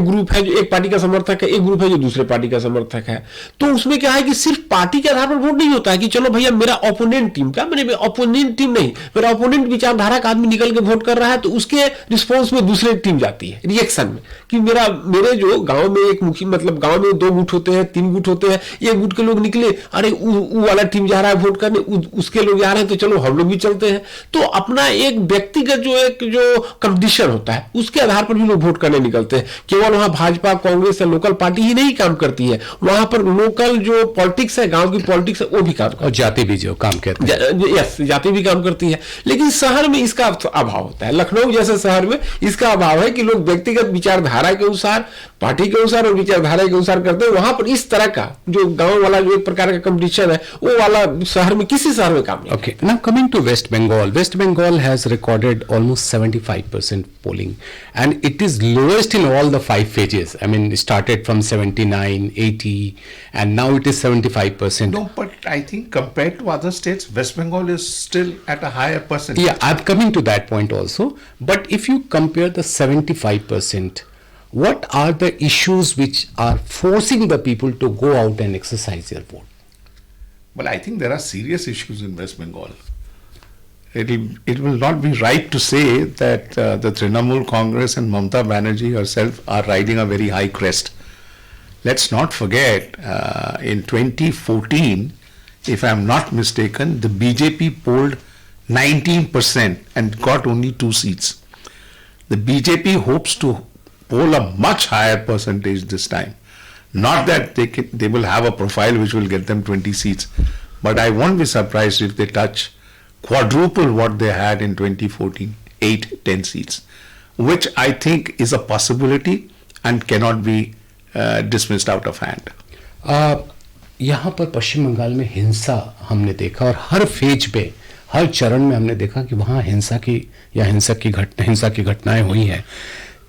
ग्रुप है जो एक पार्टी का समर्थक है, एक ग्रुप है जो दूसरे पार्टी का समर्थक है, तो उसमें क्या है कि सिर्फ पार्टी के आधार पर वोट नहीं होता है कि चलो भैया मेरा ओपोनेंट टीम का, मेरे ओपोनेंट टीम नहीं, मेरा ओपोनेंट विचारधारा का आदमी निकल के वोट कर रहा है, तो उसके रिस्पॉन्स में दूसरी टीम जाती है रिएक्शन में कि मेरे जो गांव में एक मुखी, मतलब गांव में 2 गुट होते हैं, 3 गुट होते हैं, एक गुट के लोग निकले, अरे वो वाला टीम जा रहा है वोट करने, उसके लोग जा रहे हैं, तो चलो हम लोग भी चलते हैं। तो अपना एक व्यक्तिगत जो कंपटीशन होता है उसके आधार पर भी लोग वोट करने निकलते हैं। केवल वहां भाजपा, कांग्रेस या लोकल पार्टी ही नहीं काम करती है, वहां पर लोकल जो पॉलिटिक्स है, गांव की पॉलिटिक्स है, वो भी काम करती है, और जाति भी जो काम करती है, यस, जाति भी काम करती है। लेकिन शहर में इसका अभाव होता है। लखनऊ जैसे शहर में इसका अभाव है कि लोग व्यक्तिगत विचारधारा के अनुसार, पार्टी के अनुसार और विचारधारा के अनुसार करते हैं। वहां पर इस तरह का जो गांव वाला जो एक प्रकार का कंपटीशन है, वो वाला शहर में किसी शहर में काम नहीं। Okay, now coming to West Bengal. West Bengal has recorded almost 75% polling, and it is lowest in all the 5 phases. I mean, it started from 79, 80, and now it is 75%. No, but I think compared to other states, West Bengal is still at a higher percentage. Yeah, I'm coming to that point also. But if you compare the 75%, what are the issues which are forcing the people to go out and exercise their vote? Well, I think there are serious issues in West Bengal. It will not be right to say that the Trinamool Congress and Mamata Banerjee herself are riding a very high crest. Let's not forget, in 2014, if I am not mistaken, the BJP polled 19% and got only 2 seats. The BJP hopes to poll a much higher percentage this time. Not that they will have a profile which will get them 20 seats, but I won't be surprised if they touch quadruple what they had in 2014, 8, 10 seats, which I think is a possibility and cannot be dismissed out of hand. यहाँ पर पश्चिम बंगाल में हिंसा हमने देखा, और हर phase पे, हर चरण में हमने देखा कि वहाँ हिंसा की घटनाएं हुई हैं।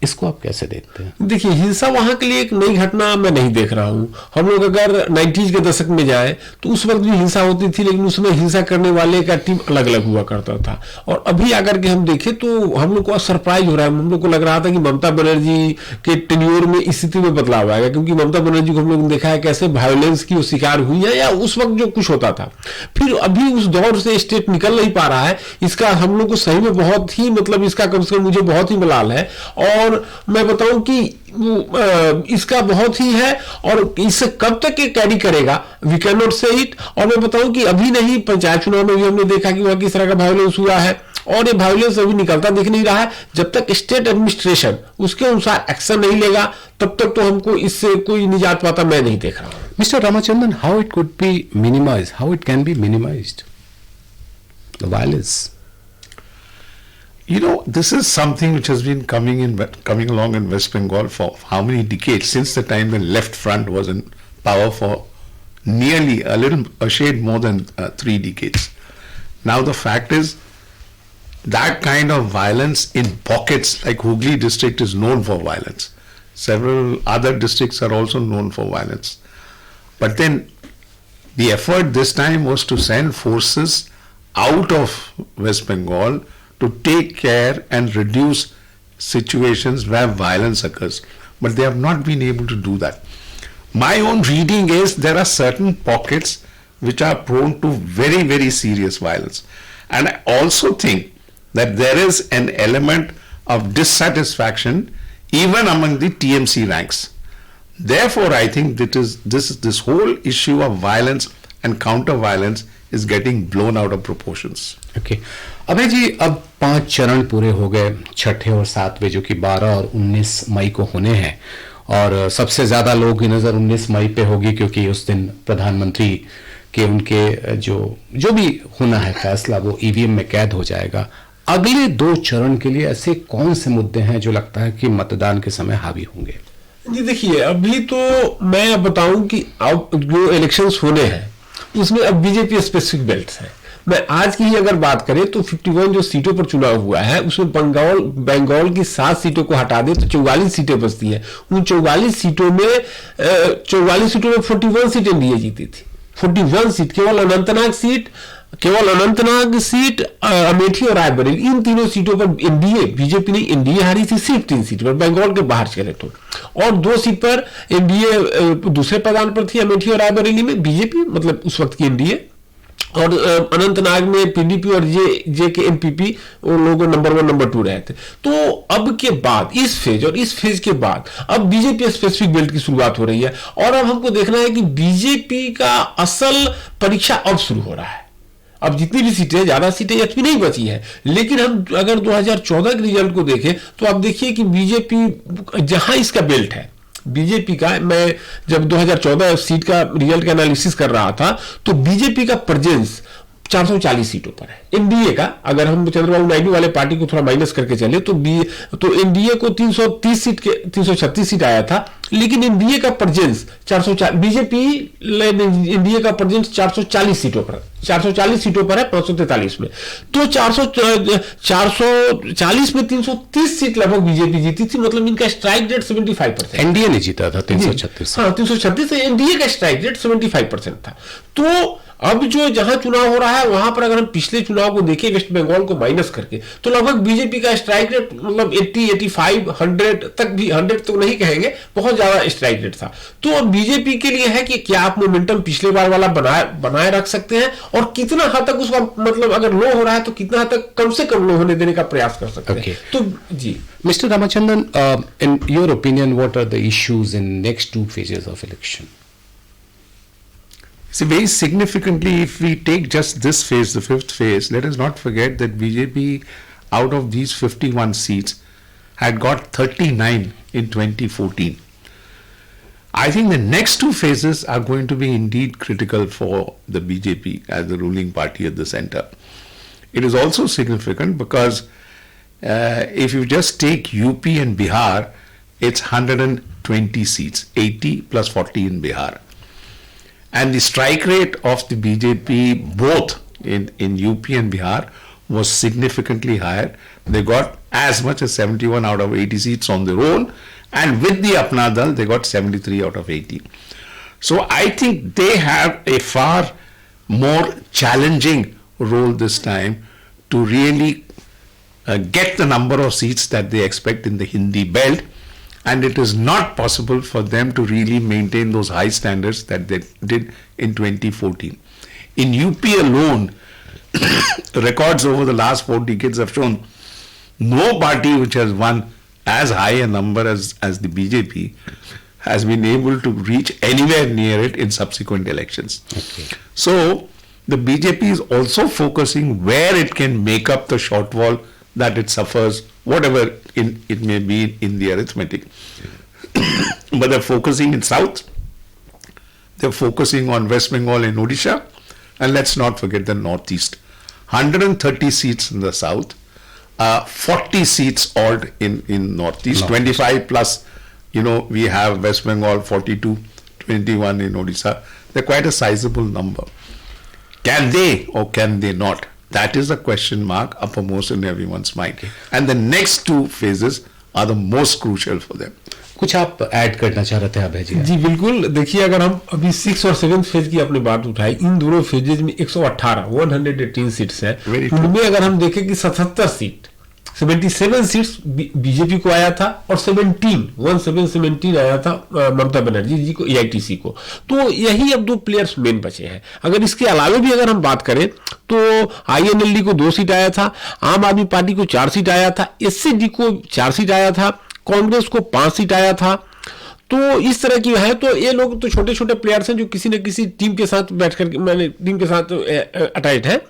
इसको आप कैसे देखते हैं? देखिए, हिंसा वहां के लिए एक नई घटना मैं नहीं देख रहा हूं। हम लोग अगर 90s के दशक में जाए तो उस वक्त भी हिंसा होती थी, लेकिन उसमें हिंसा करने वाले का टीम अलग अलग हुआ करता था। और अभी अगर के हम देखें तो हम लोग को सरप्राइज हो रहा है। हम लोग को लग रहा था कि ममता बनर्जी के टेन्योर में स्थिति में बदलाव आएगा, क्योंकि ममता बनर्जी को हम लोग ने देखा है कैसे वायलेंस की वो शिकार हुई है, या उस वक्त जो कुछ होता था। फिर अभी उस दौर से स्टेट निकल नहीं पा रहा है। इसका हम लोग को सही में बहुत ही, मतलब इसका कम से कम मुझे बहुत ही मलाल है। और मैं बताऊं कि इसका बहुत ही है, और इसे कब तक ये कैरी करेगा, वी कैन नॉट से इट। और मैं बताऊं कि अभी नहीं, पंचायत चुनाव में भी हमने देखा कि वहां किस तरह का वायलेंस हुआ है, और ये वायलेंस अभी निकलता दिख नहीं रहा है। जब तक स्टेट एडमिनिस्ट्रेशन उसके अनुसार एक्शन नहीं लेगा, तब तक तो हमको इससे कोई निजात पाता मैं नहीं देख रहा हूं। Mister Ramachandran, how it could be minimised, how it can be minimised, the violence? You know, this is something which has been coming along in West Bengal for how many decades, since the time when Left Front was in power for nearly a shade more than 3 decades. Now the fact is, that kind of violence in pockets, like Hooghly district is known for violence. Several other districts are also known for violence. But then the effort this time was to send forces out of West Bengal to take care and reduce situations where violence occurs. but they have not been able to do that. My own reading is there are certain pockets which are prone to very, very serious violence. And I also think that there is an element of dissatisfaction even among the TMC ranks. Therefore, I think that this whole issue of violence and counter-violence is getting blown out of proportions. Okay Abhay ji, अब 5 चरण पूरे हो गए, छठे और सातवें जो कि 12 और 19 मई को होने हैं, और सबसे ज्यादा लोगों की नजर 19 मई पे होगी क्योंकि उस दिन प्रधानमंत्री के उनके जो भी होना है फैसला वो ईवीएम में कैद हो जाएगा। अगले 2 चरण के लिए ऐसे कौन से मुद्दे हैं जो लगता है कि मतदान के समय हावी होंगे? जी देखिए, अभी तो मैं अब बताऊं कि अब जो इलेक्शंस होने हैं उसमें अब बीजेपी स्पेसिफिक बेल्ट्स हैं। मैं आज की ही अगर बात करें तो 51 जो सीटों पर चुनाव हुआ है उसमें बंगाल की 7 सीटों को हटा दे तो 44 सीटें बचती हैं। उन 44 सीटों में 41 सीटें एनडीए जीती थी। 41 सीट, केवल अनंतनाग सीट, अमेठी और रायबरेली, इन तीनों सीटों पर एनडीए, बीजेपी नहीं, एनडीए हारी थी सिर्फ 3 सीट पर, बंगाल के बाहर चले तो, और 2 सीट पर एनडीए दूसरे प्रदान पर थी, अमेठी और रायबरेली में बीजेपी, मतलब उस वक्त की एनडीए, और अनंतनाग में पीडीपी और जे के एनपीपी उन लोगों नंबर 1 नंबर 2 रहे थे। तो अब के बाद इस फेज के बाद अब बीजेपी स्पेसिफिक बेल्ट की शुरुआत हो रही है, और अब हमको देखना है कि बीजेपी का असल परीक्षा अब शुरू हो रहा है। अब जितनी भी सीटें, ज्यादा सीटें एचपी नहीं बची है, लेकिन हम अगर 2014 के रिजल्ट को देखें तो आप देखिए कि बीजेपी जहां इसका बेल्ट है, बीजेपी का, मैं जब 2014 सीट का रिजल्ट का एनालिसिस कर रहा था तो बीजेपी का प्रेजेंस 440 सीटों पर है। एनडीए का, अगर हम चंद्रबाबू नायडू वाले पार्टी को थोड़ा माइनस करके चले तो एनडीए को 336 सीट आया था, लेकिन एनडीए का प्रेजेंस 440, बीजेपी एनडीए का प्रेजेंस 440 सीटों पर है 543 में। तो 440 में 330 सीट लगभग बीजेपी जीती थी, मतलब इनका स्ट्राइक रेट 75%। एनडीए ने जीता था 336। हाँ, 336 एनडीए का स्ट्राइक रेट 75% था। तो अब जो जहां चुनाव हो रहा है वहां पर अगर हम पिछले चुनाव को देखें वेस्ट बंगाल को माइनस करके, तो लगभग बीजेपी का स्ट्राइक रेट मतलब 80, 85, 100 तक भी, 100 तो नहीं कहेंगे, बहुत ज्यादा स्ट्राइक रेट था। तो अब बीजेपी के लिए है कि क्या आप मोमेंटम पिछले बार वाला बनाए रख सकते हैं, और कितना हद तक उसका, मतलब अगर लो हो रहा है तो कितना हद तक कम से कम लो होने देने का प्रयास कर सकते हैं। तो जी mister Ramachandran, in your opinion what are the issues in next 2 phases of election? See, very significantly, if we take just this phase, the 5th phase, let us not forget that BJP, out of these 51 seats, had got 39 in 2014. I think the next 2 phases are going to be indeed critical for the BJP as the ruling party at the center. It is also significant because if you just take UP and Bihar, it's 120 seats, 80 plus 40 in Bihar. And the strike rate of the BJP both in UP and Bihar was significantly higher. They got as much as 71 out of 80 seats on their own, and with the Apna Dal they got 73 out of 80. So I think they have a far more challenging role this time to really get the number of seats that they expect in the Hindi belt. And it is not possible for them to really maintain those high standards that they did in 2014. In UP alone, records over the last 4 decades have shown no party which has won as high a number as the BJP has been able to reach anywhere near it in subsequent elections. Okay. So the BJP is also focusing where it can make up the shortfall that it suffers, whatever it may be in the arithmetic. But they're focusing in South, they're focusing on West Bengal and Odisha, and let's not forget the Northeast. 130 seats in the South, 40 seats odd in Northeast, 25 plus, we have West Bengal 42, 21 in Odisha. They're quite a sizable number. Can they or can they not? That is a question mark uppermost in everyone's mind. And the next 2 phases are the most crucial for them. कुछ आप add करना चाह रहे थे अभय जी? जी बिल्कुल, देखिए अगर हम अभी 6 और 7 फेज की अपनी बात उठाई, इन दोनों फेजेज में 118 सीट्स हैं। उनमें अगर हम देखें कि 77 सीट 77 सीट्स बीजेपी को आया था और 17 आया था ममता बनर्जी जी को, एआईटीसी को। तो यही अब 2 प्लेयर्स मेन बचे हैं। अगर इसके अलावा भी अगर हम बात करें तो आईएनएलडी को 2 सीट आया था, आम आदमी पार्टी को 4 सीट आया था, एससीडी को 4 सीट आया था, कांग्रेस को 5 सीट आया था। तो इस तरह की है। तो ये लोग तो छोटे छोटे प्लेयर्स हैं जो किसी न किसी टीम के साथ बैठकर मैंने टीम के साथ अटैच है,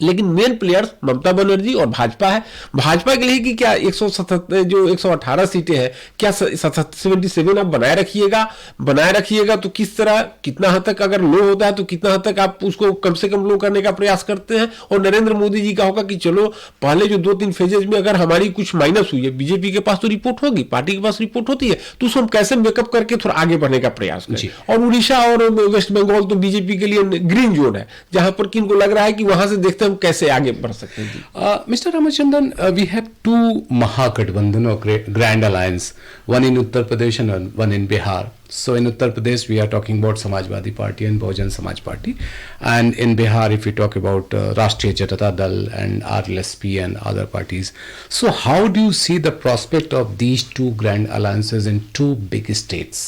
लेकिन मेन प्लेयर्स ममता बनर्जी और भाजपा है। भाजपा के लिए कि क्या 118 सीटें हैं, क्या 77 आप बनाए रखिएगा तो किस तरह, कितना हद तक अगर लो होता है तो कितना हद तक आप उसको कम से कम लो करने का प्रयास करते हैं। और नरेंद्र मोदी जी का होगा कि चलो पहले जो 2-3 फेजेज में अगर हमारी कुछ माइनस हुई है, बीजेपी के पास तो रिपोर्ट होगी, पार्टी के पास रिपोर्ट होती है, तो उसको हम कैसे मेकअप करके थोड़ा आगे बढ़ने का प्रयास करें। और उड़ीसा और वेस्ट बंगाल तो बीजेपी के लिए ग्रीन जोन है, जहां पर किनको लग रहा है कि वहां से देखते हम कैसे आगे बढ़ सकते हैं। Mr. Ramachandran, we have 2 Mahagathbandhan or Grand Alliance, one in Uttar Pradesh and one in Bihar. So in Uttar Pradesh, we are talking about Samajwadi Party and Bahujan Samaj Party, and in Bihar, if we talk about Rashtriya Janata Dal and RLSP and other parties. So how do you see the prospect of these 2 grand alliances in 2 big states?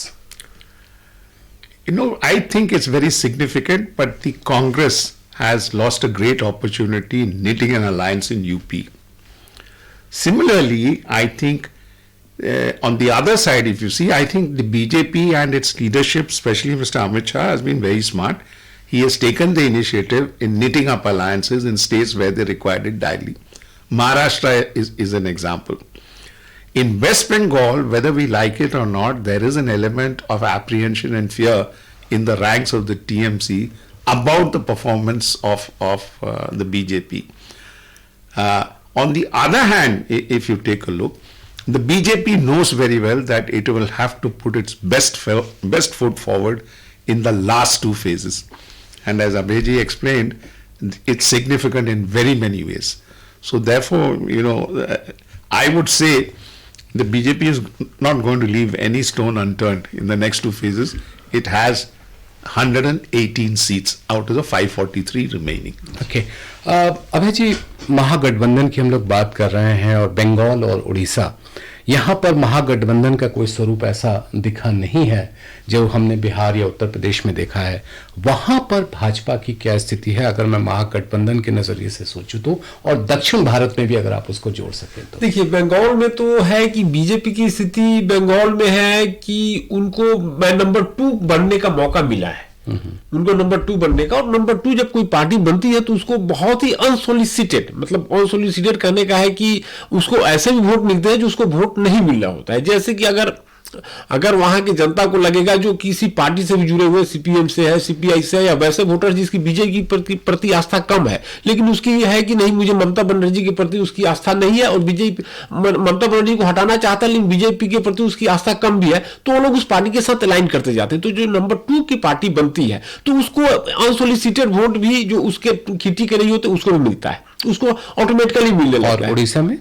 You know, I think it's very significant, but the Congress has lost a great opportunity in knitting an alliance in UP. Similarly, I think on the other side, if you see, I think the BJP and its leadership, especially Mr. Amit Shah, has been very smart. He has taken the initiative in knitting up alliances in states where they required it direly. Maharashtra is an example. In West Bengal, whether we like it or not, there is an element of apprehension and fear in the ranks of the TMC about the performance of the BJP. On the other hand, if you take a look, the BJP knows very well that it will have to put its best foot forward in the last 2 phases. And as Abhayji explained, it's significant in very many ways. So therefore, you know, I would say the BJP is not going to leave any stone unturned in the next 2 phases. It has 118 seats out of the 543 remaining. Okay. अभय जी, महागठबंधन की हम लोग बात कर रहे हैं और बंगाल और उड़ीसा, यहाँ पर महागठबंधन का कोई स्वरूप ऐसा दिखा नहीं है जो हमने बिहार या उत्तर प्रदेश में देखा है। वहां पर भाजपा की क्या स्थिति है अगर मैं महागठबंधन के नजरिए से सोचूं तो, और दक्षिण भारत में भी अगर आप उसको जोड़ सकें तो? देखिए, बंगाल में तो है कि बीजेपी की स्थिति बंगाल में है कि उनको नंबर 2 बनने का मौका मिला है, उनको नंबर 2 बनने का। और नंबर 2 जब कोई पार्टी बनती है तो उसको बहुत ही अनसोलिसिटेड, मतलब अनसोलिसिटेड कहने का है कि उसको ऐसे भी वोट मिलते हैं जो उसको वोट नहीं मिल रहा होता है। जैसे कि अगर वहां की जनता को लगेगा जो किसी पार्टी से भी जुड़े हुए, सीपीएम से है, सीपीआई से है, या वैसे वोटर जिसकी बीजेपी की प्रति आस्था कम है, लेकिन उसकी ये है कि नहीं, मुझे ममता बनर्जी के प्रति उसकी आस्था नहीं है और बीजेपी ममता बनर्जी को हटाना चाहता है लेकिन बीजेपी के प्रति उसकी आस्था कम भी है, तो वो लोग उस पार्टी के साथ अलाइन करते जाते हैं। तो जो नंबर 2 की पार्टी बनती है तो उसको अनसोलिसिटेड वोट भी जो उसके खिटी के नहीं होते उसको भी मिलता है, उसको ऑटोमेटिकली मिलने लगता है। उड़ीसा में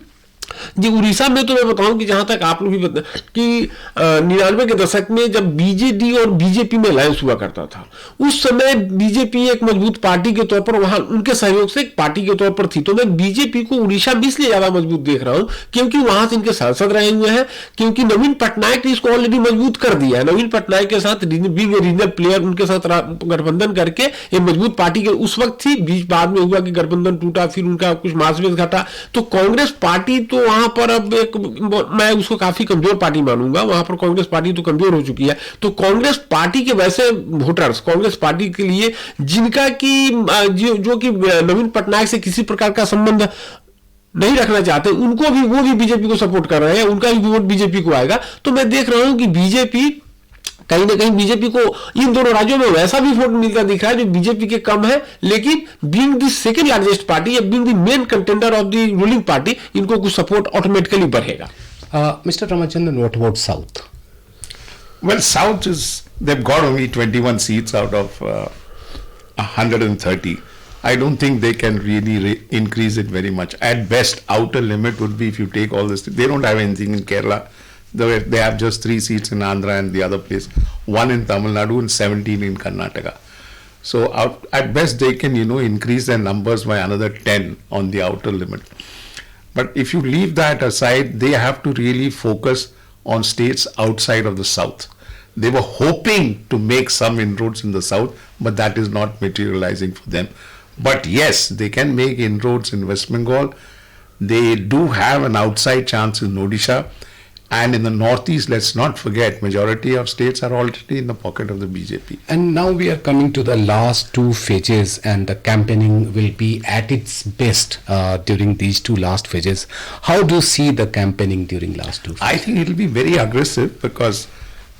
जी, उड़ीसा में तो मैं बताऊं कि जहां तक आप लोग भी बता कि 99 के दशक में जब बीजेडी और बीजेपी में अलायंस हुआ करता था, उस समय बीजेपी एक मजबूत पार्टी के तौर पर वहां उनके सहयोग से एक पार्टी के तौर पर थी। तो मैं बीजेपी को उड़ीसा में इसलिए ज्यादा मजबूत देख रहा हूं क्योंकि वहां से इनके सांसद रहे हुए हैं, क्योंकि नवीन पटनायक ने इसको ऑलरेडी मजबूत कर दिया है। नवीन पटनायक के साथ बीइंग रीजनल प्लेयर उनके साथ गठबंधन करके एक मजबूत पार्टी के उस वक्त थी। बीच बाद में हुआ कि गठबंधन टूटा, फिर उनका कुछ मासवेद घटा, तो कांग्रेस पार्टी तो वहां पर अब एक, मैं उसको काफी कमजोर पार्टी मानूंगा, वहां पर कांग्रेस पार्टी तो कमजोर हो चुकी है। तो कांग्रेस पार्टी के वैसे वोटर्स कांग्रेस पार्टी के लिए जिनका कि जो कि नवीन पटनायक से किसी प्रकार का संबंध नहीं रखना चाहते, उनको भी वो भी बीजेपी को सपोर्ट कर रहे हैं, उनका भी वोट बीजेपी को आएगा। तो मैं देख रहा हूं कि बीजेपी कहीं ना कहीं बीजेपी को इन दोनों राज्यों में वैसा भी वोट मिलता दिख रहा है जो बीजेपी के कम है, लेकिन being the second largest party या being the main contender of the ruling party, इनको कुछ सपोर्ट ऑटोमेटिकली बढ़ेगा। Mister Ramachandran, what about south? Well, South they've got only 21 seats out of 130. I don't think they can really increase it very much. At best, outer limit would be if you take all this. They don't have anything in Kerala. They have just 3 seats in Andhra and the other place, 1 in Tamil Nadu and 17 in Karnataka. So at best they can, increase their numbers by another 10 on the outer limit. But if you leave that aside, they have to really focus on states outside of the south. They were hoping to make some inroads in the south, but that is not materializing for them. But yes, they can make inroads in West Bengal. They do have an outside chance in Odisha. And in the northeast, let's not forget, majority of states are already in the pocket of the BJP. And now we are coming to the last two phases, and the campaigning will be at its best during these two last phases. How do you see the campaigning during last two phases? I think it will be very aggressive because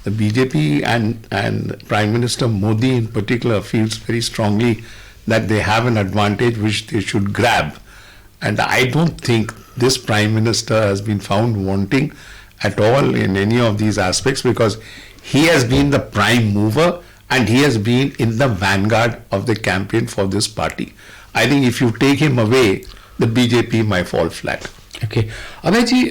the BJP and Prime Minister Modi in particular feels very strongly that they have an advantage which they should grab. And I don't think this Prime Minister has been found wanting at all in any of these aspects, because he has been the prime mover and he has been in the vanguard of the campaign for this party. I think if you take him away, the BJP might fall flat. Okay Abhay ji,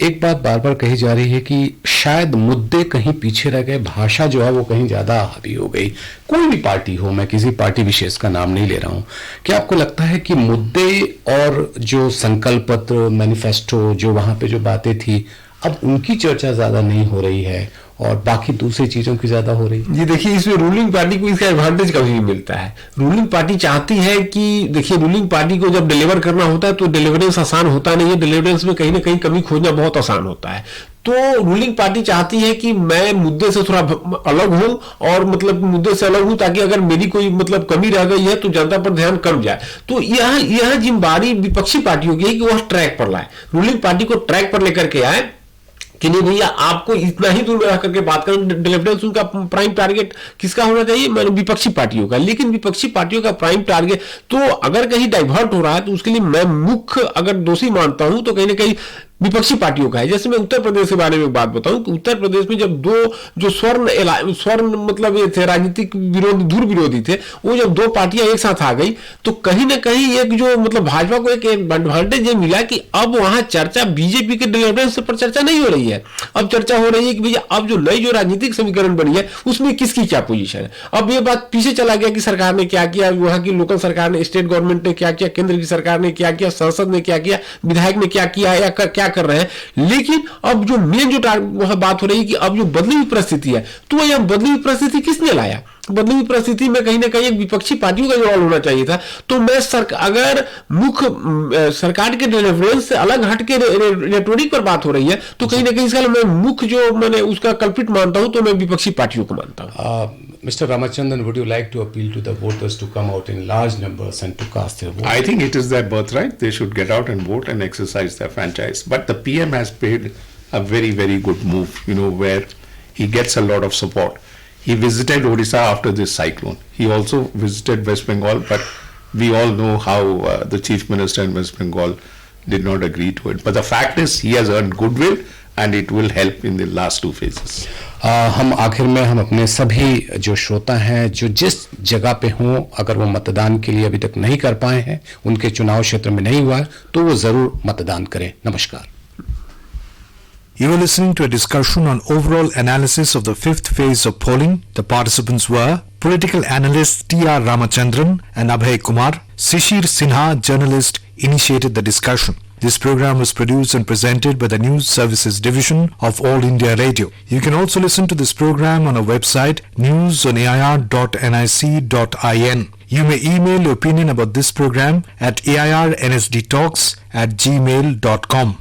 एक बात बार बार कही जा रही है कि शायद मुद्दे कहीं पीछे रह गए, भाषा जो है वो कहीं ज्यादा हावी हो गई। कोई भी पार्टी हो, मैं किसी पार्टी विशेष का नाम नहीं ले रहा हूं, क्या आपको लगता है कि मुद्दे और जो संकल्प पत्र, मैनिफेस्टो, जो वहां पे जो बातें थी, अब उनकी चर्चा ज्यादा नहीं हो रही है और बाकी दूसरी चीजों की ज्यादा हो रही है? जी देखिए, इसमें रूलिंग पार्टी को इसका एडवांटेज कभी भी मिलता है। रूलिंग पार्टी चाहती है कि देखिए, रूलिंग पार्टी को जब डिलीवर करना होता है तो डिलीवरेंस आसान होता नहीं है, डिलीवरेंस में कहीं ना कहीं कमी खोजना बहुत आसान होता है। तो रूलिंग पार्टी चाहती है कि मैं मुद्दे से थोड़ा अलग हूं, और मतलब मुद्दे से अलग हूं ताकि अगर मेरी कोई मतलब कमी रह गई है तो जनता पर ध्यान कम जाए। तो यह जिम्मेदारी विपक्षी पार्टियों की है कि वह ट्रैक पर लाए, रूलिंग पार्टी को ट्रैक पर लेकर के आए कि नहीं भैया, आपको इतना ही दूर में रह करके बात करें। डिलीवरेंस उनका प्राइम टारगेट किसका होना चाहिए? विपक्षी पार्टियों का। लेकिन विपक्षी पार्टियों का प्राइम टारगेट तो अगर कहीं डाइवर्ट हो रहा है तो उसके लिए मैं मुख्य अगर दोषी मानता हूं तो कहीं ना कहीं विपक्षी पार्टियों का है। जैसे मैं उत्तर प्रदेश के बारे में एक बात बताऊं कि उत्तर प्रदेश में जब दो जो स्वर्ण मतलब ये थे, राजनीतिक विरोधी, धुर विरोधी थे, वो जब दो पार्टियां एक साथ आ गई तो कहीं ना कहीं एक जो मतलब भाजपा को एक एडवांटेज ये मिला कि अब वहां चर्चा बीजेपी के डिलीवरेंस पर चर्चा नहीं हो रही है। अब चर्चा हो रही है कि भैया अब जो नई जो राजनीतिक समीकरण बनी है उसमें किसकी क्या पोजीशन है। अब ये बात पीछे चला गया कि सरकार ने क्या किया, वहां की लोकल सरकार ने, स्टेट गवर्नमेंट ने क्या किया, केंद्र की सरकार ने क्या किया, संसद ने क्या किया, विधायक ने क्या किया या क्या कर रहे हैं। लेकिन अब जो मेन जो वहां बात हो रही है कि अब जो बदली हुई परिस्थिति है, तो यह बदली हुई परिस्थिति किसने लाया? बदली हुई परिस्थिति में कहीं ना कहीं एक विपक्षी पार्टियों का रोल होना चाहिए था। तो मैं अगर मुख्य सरकार के डिलीवरेंस से अलग हटके रेटोरिक पर बात हो रही है तो कहीं ना कहीं इसका मैं मुख्य जो मैंने उसका कल्पित मानता हूं तो मैं विपक्षी पार्टियों को मानता हूं। Mr. Ramachandran, would you like to appeal to the voters to come out in large numbers and to cast their vote? I think it is their birthright. They should get out and vote and exercise their franchise. But the PM has paid a very, very good move, where he gets a lot of support. He visited Odisha after this cyclone. He also visited West Bengal, but we all know how the Chief Minister in West Bengal did not agree to it. But the fact is, he has earned goodwill and it will help in the last two phases. हम आखिर में हम अपने सभी जो श्रोता हैं जो जिस जगह पे हों, अगर वो मतदान के लिए अभी तक नहीं कर पाए हैं, उनके चुनाव क्षेत्र में नहीं हुआ है, तो वो जरूर मतदान करें। नमस्कार। You were listening to a discussion on overall analysis of the fifth phase of polling. The participants were political analyst T.R. Ramachandran and Abhay Kumar. Shishir Sinha, journalist, initiated the discussion. This program was produced and presented by the News Services Division of All India Radio. You can also listen to this program on our website newsonair.nic.in. You may email your opinion about this program at airnsdtalks@gmail.com.